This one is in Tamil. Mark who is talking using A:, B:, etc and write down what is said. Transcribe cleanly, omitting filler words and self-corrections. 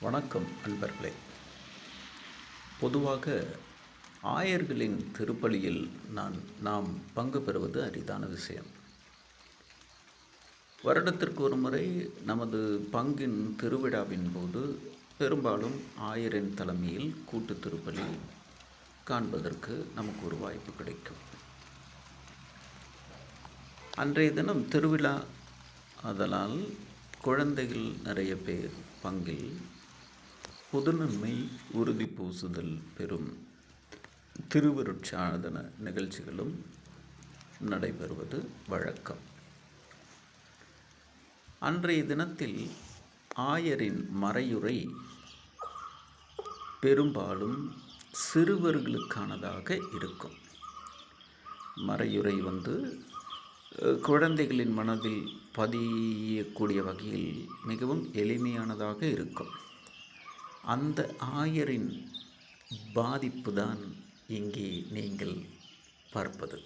A: வணக்கம் அன்பர்களே. பொதுவாக ஆயர்களின் திருப்பலியில் நாம் பங்கு பெறுவது அரிதான விஷயம். வருடத்திற்கு ஒரு முறை நமது பங்கின் திருவிழாவின் போது பெரும்பாலும் ஆயரின் தலைமையில் கூட்டு திருப்பலி காண்பதற்கு நமக்கு ஒரு வாய்ப்பு கிடைக்கும். அன்றைய தினம் திருவிழா, அதனால் குழந்தைகள் நிறைய பேர் பங்கில் புதுநன்மை உறுதி பூசுதல் பெறும் திருவருட்சாதன நிகழ்ச்சிகளும் நடைபெறுவது வழக்கம். அன்றைய தினத்தில் ஆயரின் மறையுரை பெரும்பாலும் சிறுவர்களுக்கானதாக இருக்கும். மறையுரை குழந்தைகளின் மனதில் பதியக்கூடிய வகையில் மிகவும் எளிமையானதாக இருக்கும். அந்த ஆயரின் பாதிப்பு தான் இங்கே நீங்கள் பார்ப்பது.